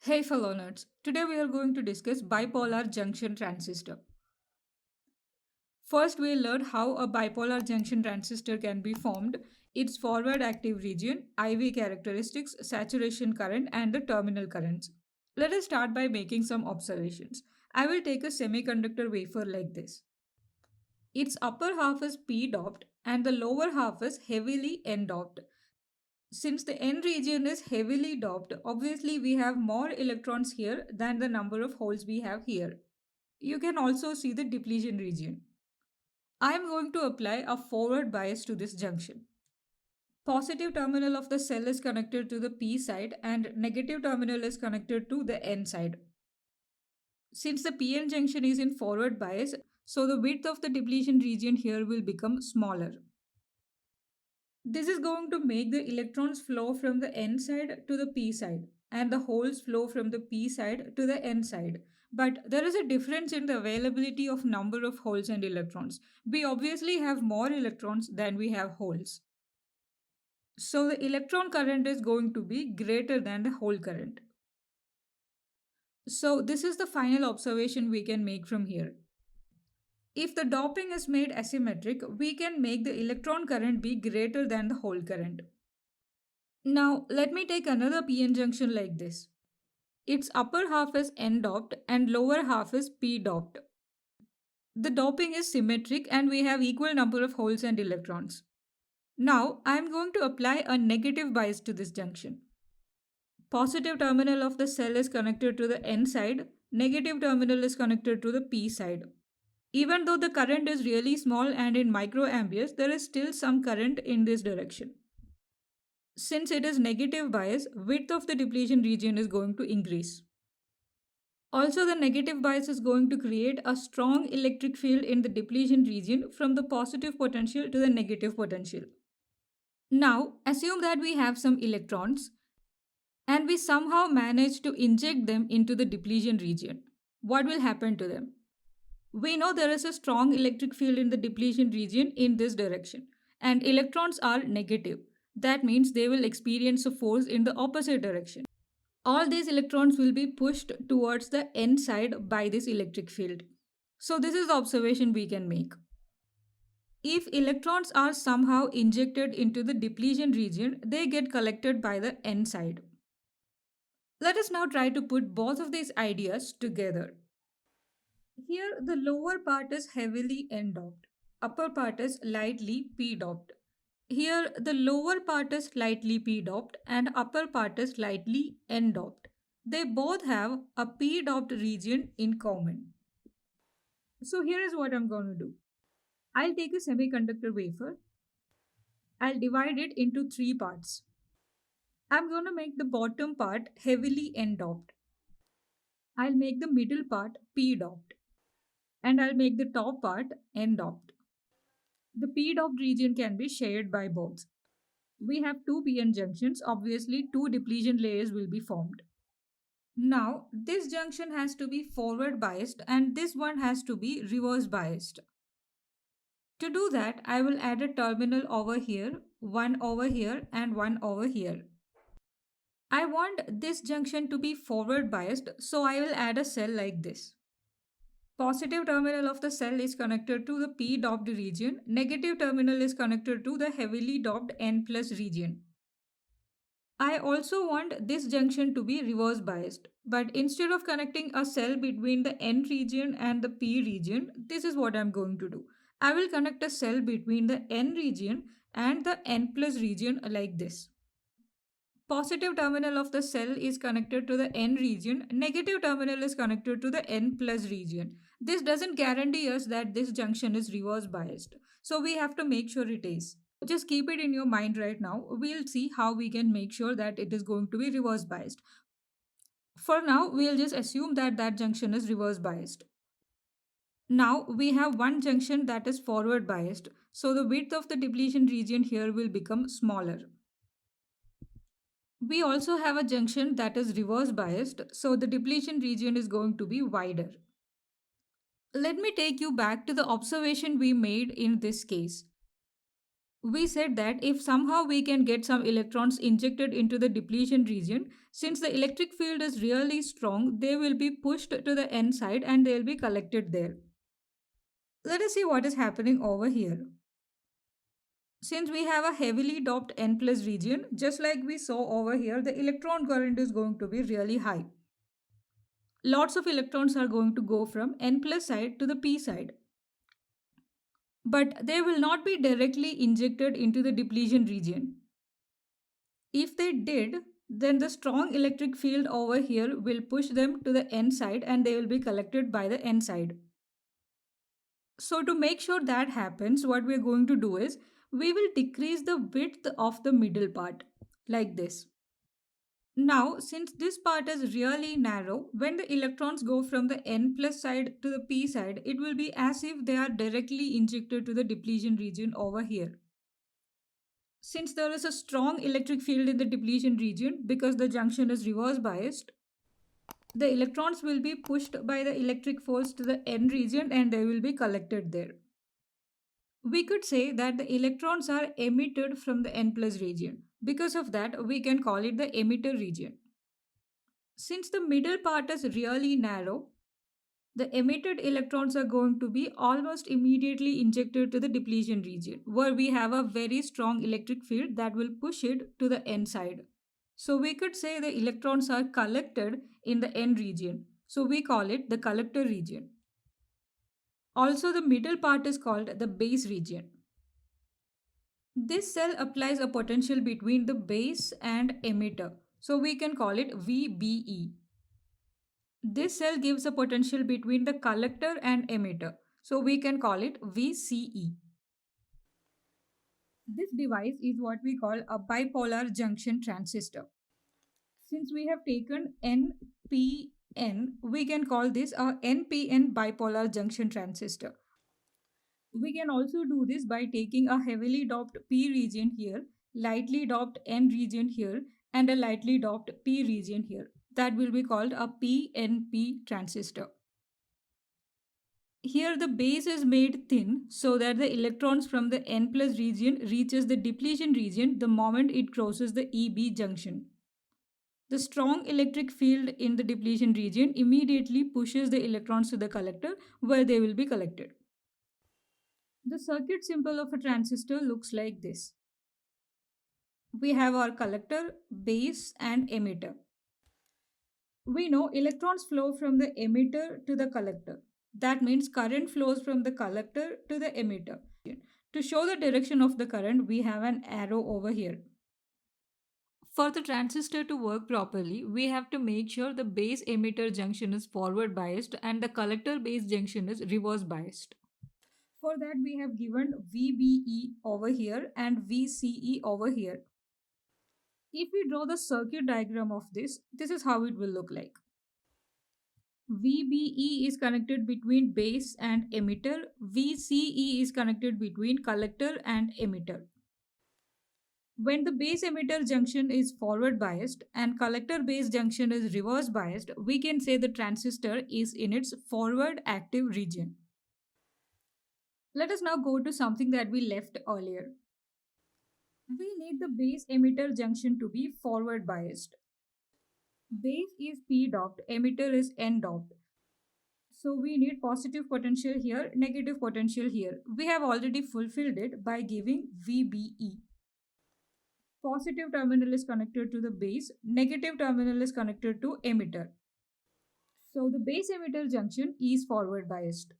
Hey fellow nerds, today we are going to discuss bipolar junction transistor. First we'll learn how a bipolar junction transistor can be formed, its forward active region, IV characteristics, saturation current and the terminal currents. Let us start by making some observations. I will take a semiconductor wafer like this. Its upper half is p doped and the lower half is heavily n doped. Since the n region is heavily doped, obviously we have more electrons here than the number of holes we have here. You can also see the depletion region. I am going to apply a forward bias to this junction. Positive terminal of the cell is connected to the P side and negative terminal is connected to the N side. Since the PN junction is in forward bias, so the width of the depletion region here will become smaller. This is going to make the electrons flow from the N side to the P side and the holes flow from the P side to the N side. But there is a difference in the availability of number of holes and electrons. We obviously have more electrons than we have holes. So the electron current is going to be greater than the hole current. So this is the final observation we can make from here. If the doping is made asymmetric, we can make the electron current be greater than the hole current. Now, let me take another PN junction like this. Its upper half is N doped and lower half is P doped. The doping is symmetric and we have equal number of holes and electrons. Now, I am going to apply a negative bias to this junction. Positive terminal of the cell is connected to the N side, negative terminal is connected to the P side. Even though the current is really small and in microamperes, there is still some current in this direction. Since it is negative bias, width of the depletion region is going to increase. Also, the negative bias is going to create a strong electric field in the depletion region from the positive potential to the negative potential. Now, assume that we have some electrons and we somehow manage to inject them into the depletion region. What will happen to them? We know there is a strong electric field in the depletion region in this direction, and electrons are negative. That means they will experience a force in the opposite direction. All these electrons will be pushed towards the N side by this electric field. So this is the observation we can make. If electrons are somehow injected into the depletion region, they get collected by the N side. Let us now try to put both of these ideas together. Here the lower part is heavily N doped, upper part is lightly P doped. Here the lower part is lightly P doped and upper part is lightly N doped. They both have a P doped region in common. So here is what I'm going to do. I'll take a semiconductor wafer. I'll divide it into three parts. I'm going to make the bottom part heavily N doped. I'll make the middle part P doped. And I'll make the top part N doped. The P doped region can be shared by both. We have two PN junctions, obviously two depletion layers will be formed. Now, this junction has to be forward biased and this one has to be reverse biased. To do that, I will add a terminal over here, one over here and one over here. I want this junction to be forward biased, so I will add a cell like this. Positive terminal of the cell is connected to the P doped region. Negative terminal is connected to the heavily doped N plus region. I also want this junction to be reverse biased. But instead of connecting a cell between the N region and the P region, this is what I'm going to do. I will connect a cell between the N region and the N plus region like this. Positive terminal of the cell is connected to the N region, negative terminal is connected to the N plus region. This doesn't guarantee us that this junction is reverse biased. So we have to make sure it is. Just keep it in your mind right now. We'll see how we can make sure that it is going to be reverse biased. For now, we'll just assume that that junction is reverse biased. Now we have one junction that is forward biased. So the width of the depletion region here will become smaller. We also have a junction that is reverse biased, so the depletion region is going to be wider. Let me take you back to the observation we made in this case. We said that if somehow we can get some electrons injected into the depletion region, since the electric field is really strong, they will be pushed to the N side and they will be collected there. Let us see what is happening over here. Since we have a heavily doped N plus region, just like we saw over here, the electron current is going to be really high. Lots of electrons are going to go from N plus side to the P side. But they will not be directly injected into the depletion region. If they did, then the strong electric field over here will push them to the N side and they will be collected by the N side. So to make sure that happens, what we are going to do is we will decrease the width of the middle part like this. Now, since this part is really narrow, when the electrons go from the N plus side to the P side, it will be as if they are directly injected to the depletion region over here. Since there is a strong electric field in the depletion region because the junction is reverse biased, the electrons will be pushed by the electric force to the N region and they will be collected there. We could say that the electrons are emitted from the N plus region. Because of that, we can call it the emitter region. Since the middle part is really narrow, the emitted electrons are going to be almost immediately injected to the depletion region, where we have a very strong electric field that will push it to the N side. So we could say the electrons are collected in the N region. So we call it the collector region. Also, the middle part is called the base region. This cell applies a potential between the base and emitter. So we can call it VBE. This cell gives a potential between the collector and emitter. So we can call it VCE. This device is what we call a bipolar junction transistor. Since we have taken NPN, we can call this a NPN bipolar junction transistor. We can also do this by taking a heavily doped P region here, lightly doped N region here, and a lightly doped P region here. That will be called a PNP transistor. Here the base is made thin so that the electrons from the N plus region reaches the depletion region the moment it crosses the EB junction. The strong electric field in the depletion region immediately pushes the electrons to the collector where they will be collected. The circuit symbol of a transistor looks like this. We have our collector, base, and emitter. We know electrons flow from the emitter to the collector. That means current flows from the collector to the emitter. To show the direction of the current, we have an arrow over here. For the transistor to work properly, we have to make sure the base emitter junction is forward biased and the collector base junction is reverse biased. For that, we have given VBE over here and VCE over here. If we draw the circuit diagram of this is how it will look like. VBE is connected between base and emitter. VCE is connected between collector and emitter. When the base emitter junction is forward biased and collector base junction is reverse biased, we can say the transistor is in its forward active region. Let us now go to something that we left earlier. We need the base emitter junction to be forward biased. Base is P doped, emitter is N doped. So we need positive potential here, negative potential here. We have already fulfilled it by giving VBE. Positive terminal is connected to the base, negative terminal is connected to emitter. So the base emitter junction is forward biased.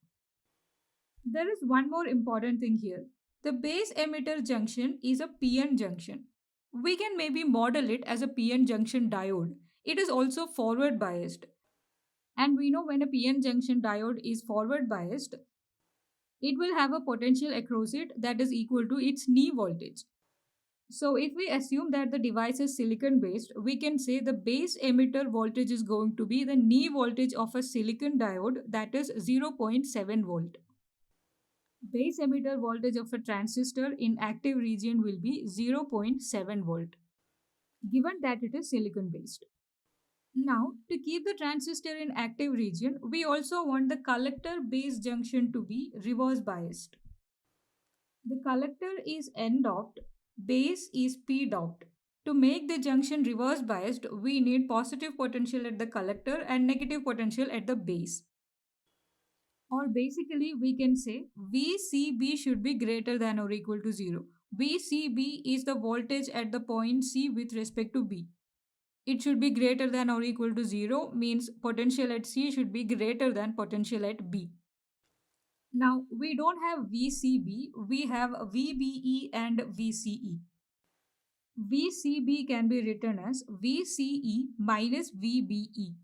There is one more important thing here. The base emitter junction is a PN junction. We can maybe model it as a PN junction diode. It is also forward biased. And we know when a PN junction diode is forward biased, it will have a potential across it that is equal to its knee voltage. So if we assume that the device is silicon based, we can say the base emitter voltage is going to be the knee voltage of a silicon diode, that is 0.7 volt. Base emitter voltage of a transistor in active region will be 0.7 volt, given that it is silicon based. Now, to keep the transistor in active region, we also want the collector base junction to be reverse biased. The collector is N doped, base is P doped. To make the junction reverse biased, we need positive potential at the collector and negative potential at the base. Or basically, we can say VCB should be greater than or equal to 0. VCB is the voltage at the point C with respect to B. It should be greater than or equal to 0 means potential at C should be greater than potential at B. Now, we don't have VCB, we have VBE and VCE. VCB can be written as VCE minus VBE.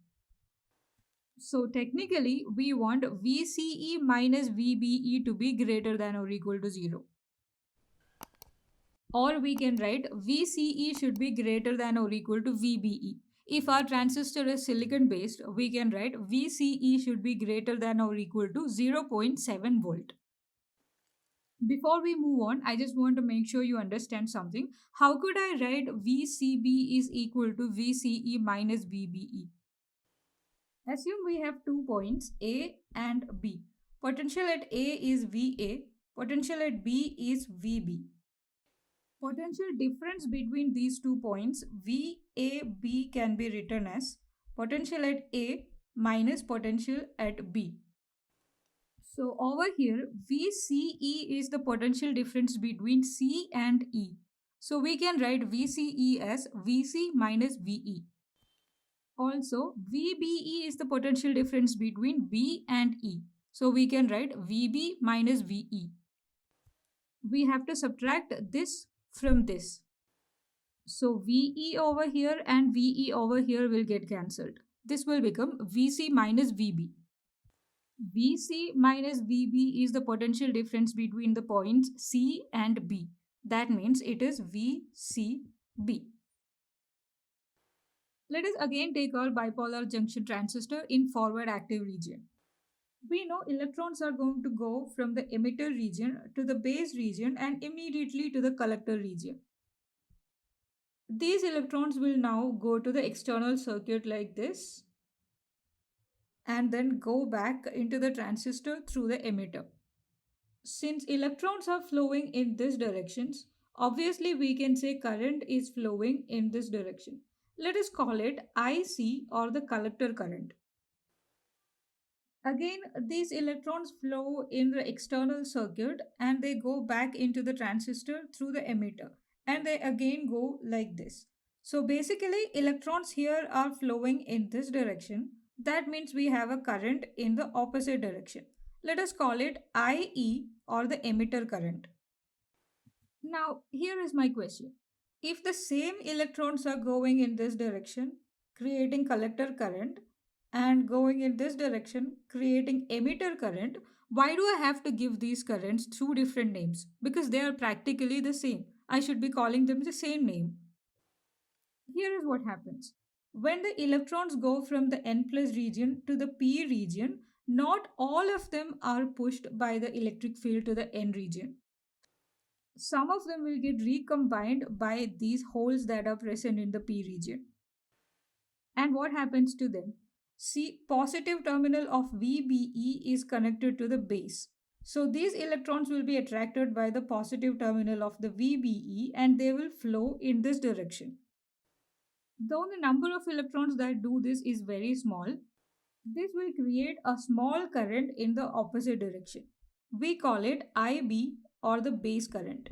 So technically, we want VCE minus VBE to be greater than or equal to 0. Or we can write VCE should be greater than or equal to VBE. If our transistor is silicon based, we can write VCE should be greater than or equal to 0.7 volt. Before we move on, I just want to make sure you understand something. How could I write VCB is equal to VCE minus VBE? Assume we have 2 points A and B. Potential at A is VA, potential at B is VB. Potential difference between these 2 points VAB can be written as potential at A minus potential at B. So over here VCE is the potential difference between C and E. So we can write VCE as VC minus VE. Also, VBE is the potential difference between B and E. So we can write VB minus VE. We have to subtract this from this. So VE over here and VE over here will get cancelled. This will become VC minus VB. VC minus VB is the potential difference between the points C and B. That means it is VCB. Let us again take our bipolar junction transistor in forward active region. We know electrons are going to go from the emitter region to the base region and immediately to the collector region. These electrons will now go to the external circuit like this and then go back into the transistor through the emitter. Since electrons are flowing in this directions, obviously we can say current is flowing in this direction. Let us call it IC or the collector current. Again, these electrons flow in the external circuit and they go back into the transistor through the emitter and they again go like this. So basically, electrons here are flowing in this direction. That means we have a current in the opposite direction. Let us call it IE or the emitter current. Now, here is my question. If the same electrons are going in this direction, creating collector current, and going in this direction, creating emitter current, why do I have to give these currents two different names? Because they are practically the same. I should be calling them the same name. Here is what happens. When the electrons go from the N plus region to the P region, not all of them are pushed by the electric field to the N region. Some of them will get recombined by these holes that are present in the P region. And what happens to them? See, positive terminal of VBE is connected to the base. So these electrons will be attracted by the positive terminal of the VBE and they will flow in this direction. Though the number of electrons that do this is very small, this will create a small current in the opposite direction. We call it IB or the base current.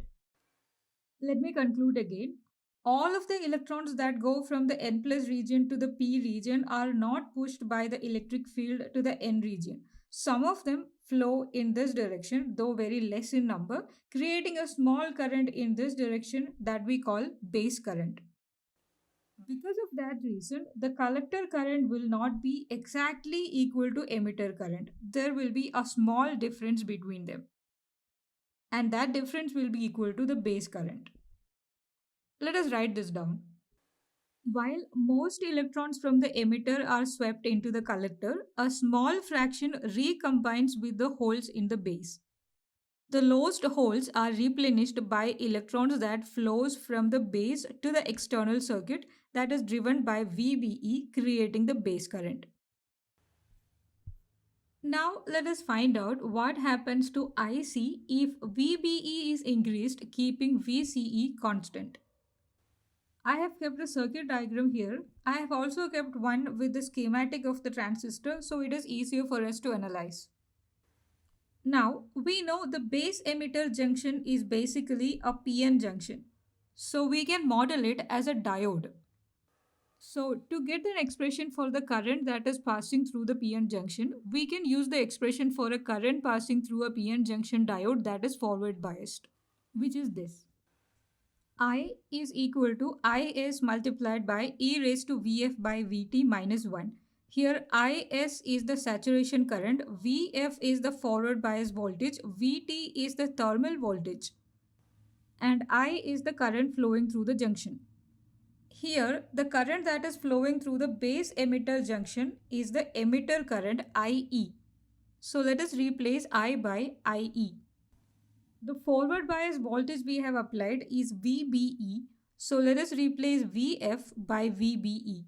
Let me conclude again. All of the electrons that go from the N plus region to the P region are not pushed by the electric field to the N region. Some of them flow in this direction, though very less in number, creating a small current in this direction that we call base current. Because of that reason, the collector current will not be exactly equal to emitter current. There will be a small difference between them. And that difference will be equal to the base current. Let us write this down. While most electrons from the emitter are swept into the collector, a small fraction recombines with the holes in the base. The lost holes are replenished by electrons that flows from the base to the external circuit that is driven by VBE, creating the base current. Now let us find out what happens to IC if VBE is increased keeping VCE constant. I have kept a circuit diagram here. I have also kept one with the schematic of the transistor so it is easier for us to analyze. Now we know the base emitter junction is basically a PN junction. So we can model it as a diode. So to get an expression for the current that is passing through the PN junction, we can use the expression for a current passing through a PN junction diode that is forward biased, which is this. I is equal to Is multiplied by e raised to Vf by Vt minus 1. Here Is is the saturation current, Vf is the forward bias voltage, Vt is the thermal voltage, and I is the current flowing through the junction. Here, the current that is flowing through the base emitter junction is the emitter current IE. So let us replace I by IE. The forward bias voltage we have applied is VBE. So let us replace VF by VBE.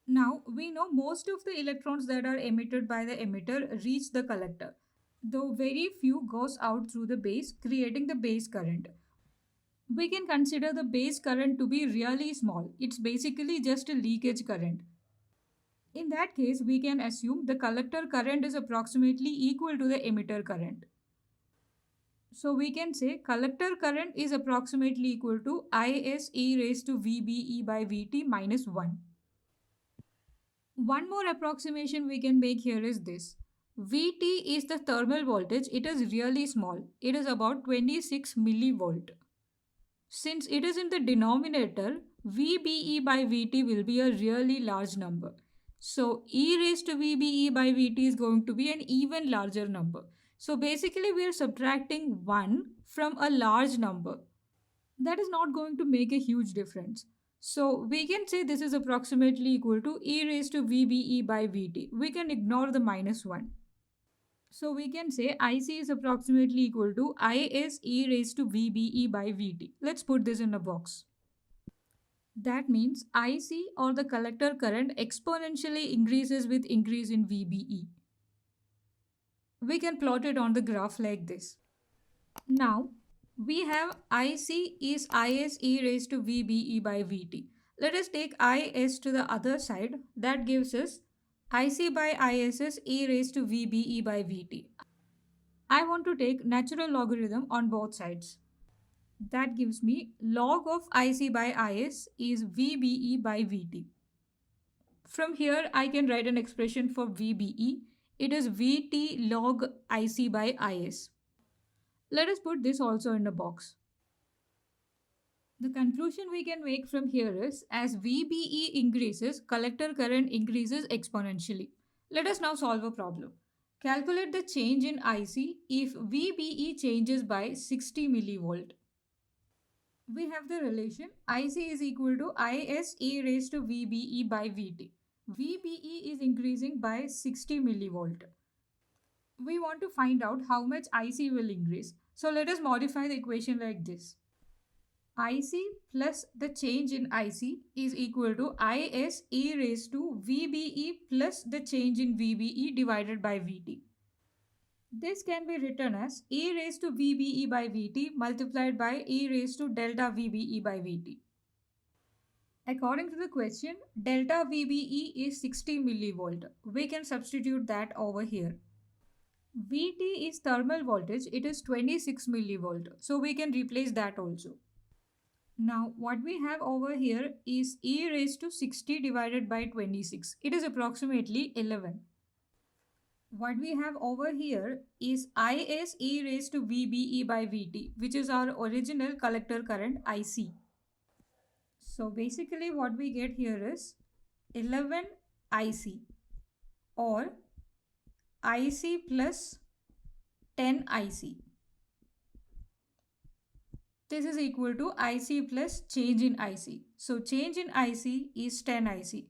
Now we know most of the electrons that are emitted by the emitter reach the collector, though very few goes out through the base, creating the base current. We can consider the base current to be really small. It's basically just a leakage current. In that case, we can assume the collector current is approximately equal to the emitter current. So we can say collector current is approximately equal to Is e raised to VBE by Vt minus 1. One more approximation we can make here is this. Vt is the thermal voltage. It is really small. It is about 26 millivolt. Since it is in the denominator, VBE by Vt will be a really large number. So e raised to VBE by Vt is going to be an even larger number. So basically we are subtracting 1 from a large number. That is not going to make a huge difference. So we can say this is approximately equal to e raised to VBE by Vt. We can ignore the minus 1. So we can say IC is approximately equal to Is e raised to VBE by Vt. Let's put this in a box. That means IC or the collector current exponentially increases with increase in VBE. We can plot it on the graph like this. Now we have IC is Is e raised to VBE by Vt. Let us take Is to the other side. That gives us IC by Is is e raised to VBE by Vt. I want to take natural logarithm on both sides. That gives me log of IC by Is is VBE by Vt. From here, I can write an expression for VBE. It is Vt log IC by Is. Let us put this also in a box. The conclusion we can make from here is as VBE increases, collector current increases exponentially. Let us now solve a problem. Calculate the change in IC if VBE changes by 60 millivolt. We have the relation IC is equal to Is e raised to VBE by Vt. VBE is increasing by 60 millivolt. We want to find out how much IC will increase. So let us modify the equation like this. IC plus the change in IC is equal to Is e raised to VBE plus the change in VBE divided by Vt. This can be written as e raised to VBE by Vt multiplied by e raised to delta VBE by Vt. According to the question, delta VBE is 60 millivolt. We can substitute that over here. Vt is thermal voltage. It is 26 millivolt. So we can replace that also. Now what we have over here is e raised to 60 divided by 26. It is approximately 11. What we have over here is Is e raised to VBE by Vt, which is our original collector current IC. So basically what we get here is 11 IC or IC plus 10 IC. This is equal to IC plus change in IC. So change in IC is 10 IC.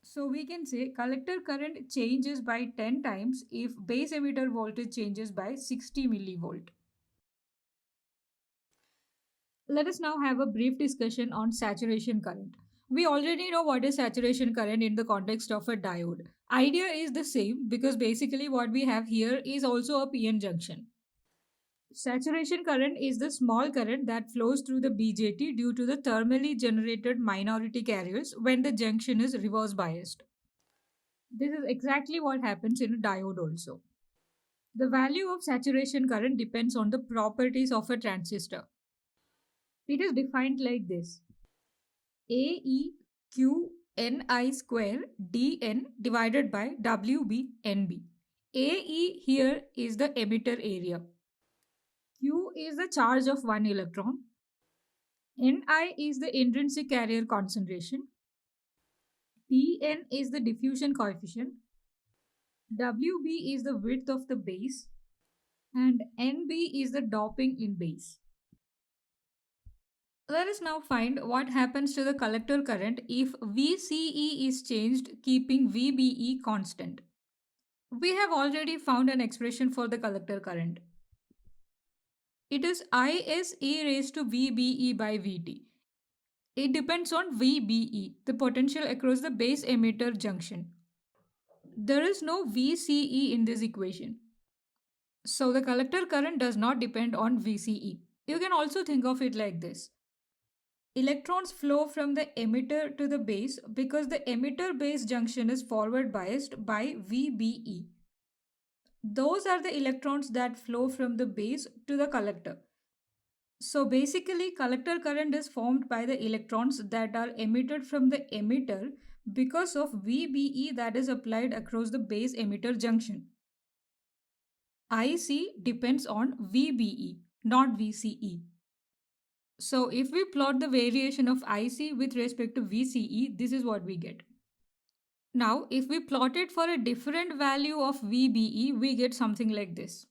So we can say collector current changes by 10 times if base emitter voltage changes by 60 millivolt. Let us now have a brief discussion on saturation current. We already know what is saturation current in the context of a diode. Idea is the same because basically what we have here is also a PN junction. Saturation current is the small current that flows through the BJT due to the thermally generated minority carriers when the junction is reverse biased. This is exactly what happens in a diode also. The value of saturation current depends on the properties of a transistor. It is defined like this: AEQNI square DN divided by WB AE here is the emitter area. Q is the charge of one electron. Ni is the intrinsic carrier concentration. Tn is the diffusion coefficient. Wb is the width of the base. And Nb is the doping in base. Let us now find what happens to the collector current if VCE is changed, keeping VBE constant. We have already found an expression for the collector current. It is Is e raised to VBE by Vt. It depends on VBE, the potential across the base emitter junction. There is no VCE in this equation. So the collector current does not depend on VCE. You can also think of it like this. Electrons flow from the emitter to the base because the emitter base junction is forward biased by VBE. Those are the electrons that flow from the base to the collector. So basically, collector current is formed by the electrons that are emitted from the emitter because of VBE that is applied across the base emitter junction. IC depends on VBE, not VCE. So if we plot the variation of IC with respect to VCE, this is what we get. Now, if we plot it for a different value of VBE, we get something like this.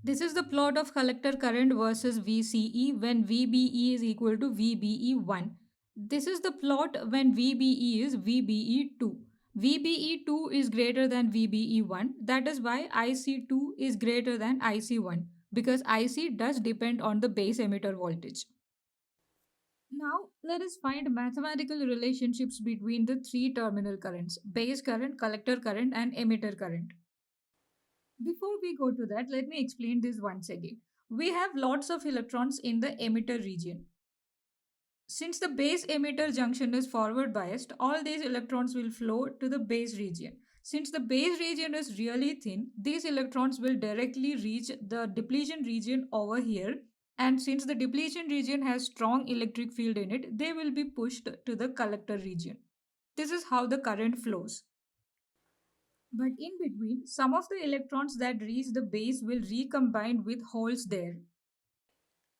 This is the plot of collector current versus VCE when VBE is equal to VBE1. This is the plot when VBE is VBE2. VBE2 is greater than VBE1. That is why IC2 is greater than IC1 because IC does depend on the base emitter voltage. Now, let us find mathematical relationships between the three terminal currents: base current, collector current, and emitter current. Before we go to that, let me explain this once again. We have lots of electrons in the emitter region. Since the base emitter junction is forward biased, all these electrons will flow to the base region. Since the base region is really thin, these electrons will directly reach the depletion region over here. And since the depletion region has strong electric field in it, they will be pushed to the collector region. This is how the current flows. But in between, some of the electrons that reach the base will recombine with holes there.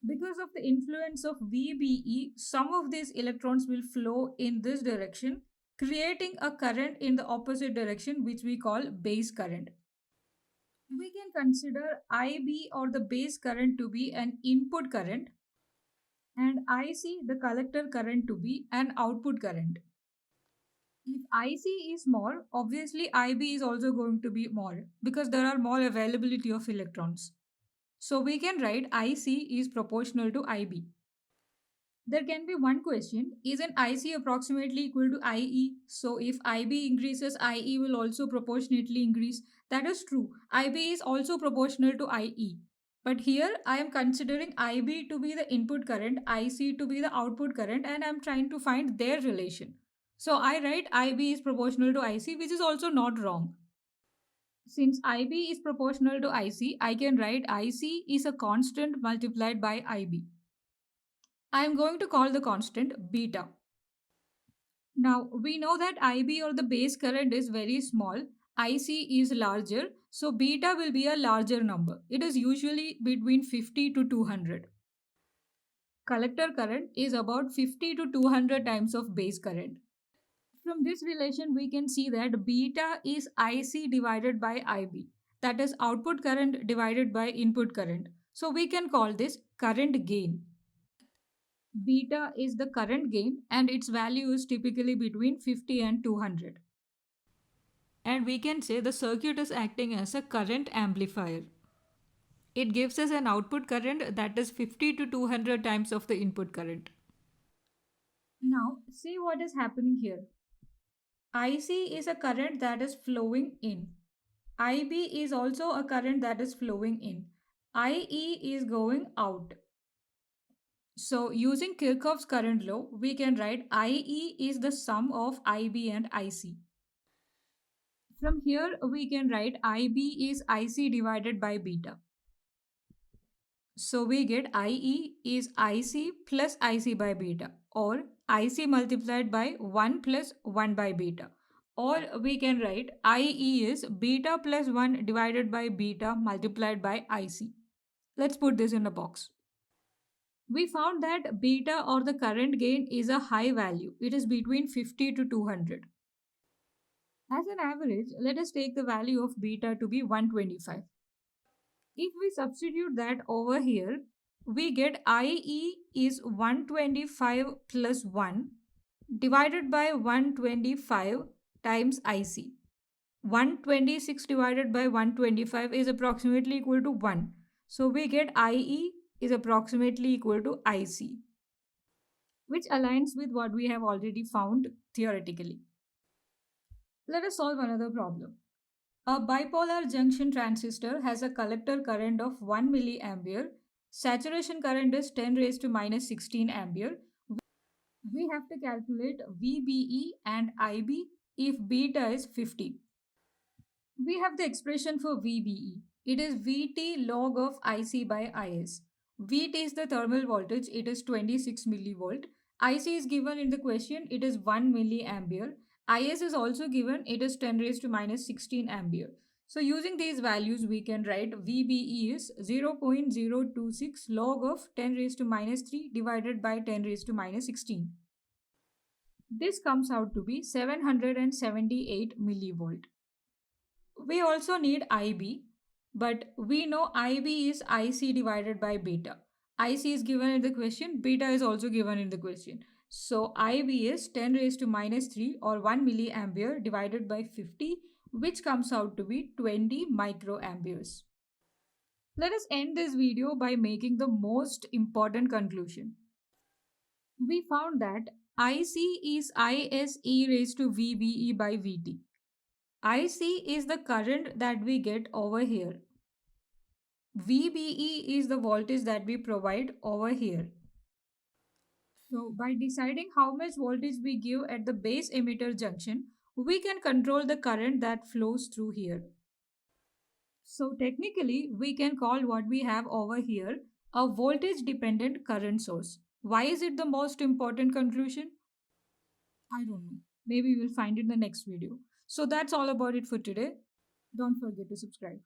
Because of the influence of VBE, some of these electrons will flow in this direction, creating a current in the opposite direction, which we call base current. We can consider IB or the base current to be an input current and IC, the collector current, to be an output current. If IC is more, obviously IB is also going to be more because there are more availability of electrons. So we can write IC is proportional to IB. There can be one question: is an IC approximately equal to IE? So if IB increases, IE will also proportionately increase. That is true. IB is also proportional to IE. But here I am considering IB to be the input current, IC to be the output current, and I am trying to find their relation. So I write IB is proportional to IC, which is also not wrong. Since IB is proportional to IC, I can write IC is a constant multiplied by IB. I am going to call the constant beta. Now we know that IB or the base current is very small, IC is larger, so beta will be a larger number. It is usually between 50 to 200. Collector current is about 50 to 200 times of base current. From this relation, we can see that beta is IC divided by IB. That is output current divided by input current. So we can call this current gain. Beta is the current gain and its value is typically between 50 and 200. And we can say the circuit is acting as a current amplifier. It gives us an output current that is 50 to 200 times of the input current. Now, see what is happening here. IC is a current that is flowing in. IB is also a current that is flowing in. IE is going out. So, using Kirchhoff's current law, we can write IE is the sum of IB and IC. From here, we can write IB is IC divided by beta. So we get IE is IC plus IC by beta, or IC multiplied by 1 plus 1 by beta. Or we can write IE is beta plus 1 divided by beta multiplied by IC. Let's put this in a box. We found that beta, or the current gain, is a high value. It is between 50 to 200. As an average, let us take the value of beta to be 125. If we substitute that over here, we get IE is 125 plus 1 divided by 125 times IC. 126 divided by 125 is approximately equal to 1. So we get IE is approximately equal to IC, which aligns with what we have already found theoretically. Let us solve another problem. A bipolar junction transistor has a collector current of 1 milliampere. Saturation current is 10 raised to minus 16 ampere. We have to calculate VBE and IB if beta is 50. We have the expression for VBE. It is VT log of IC by IS. VT is the thermal voltage, it is 26 millivolt. IC is given in the question, it is 1 milliampere. IS is also given, it is 10 raised to minus 16 ampere. So using these values, we can write VBE is 0.026 log of 10 raised to minus 3 divided by 10 raised to minus 16. This comes out to be 778 millivolt. We also need IB, but we know IB is IC divided by beta. IC is given in the question, beta is also given in the question. So IB is 10 raised to minus 3, or 1 milliampere divided by 50, which comes out to be 20 microamperes. Let us end this video by making the most important conclusion. We found that IC is IS e raised to VBE by VT. IC is the current that we get over here. VBE is the voltage that we provide over here. So by deciding how much voltage we give at the base emitter junction, we can control the current that flows through here. So technically, we can call what we have over here a voltage dependent current source. Why is it the most important conclusion? I don't know. Maybe we'll find it in the next video. So that's all about it for today. Don't forget to subscribe.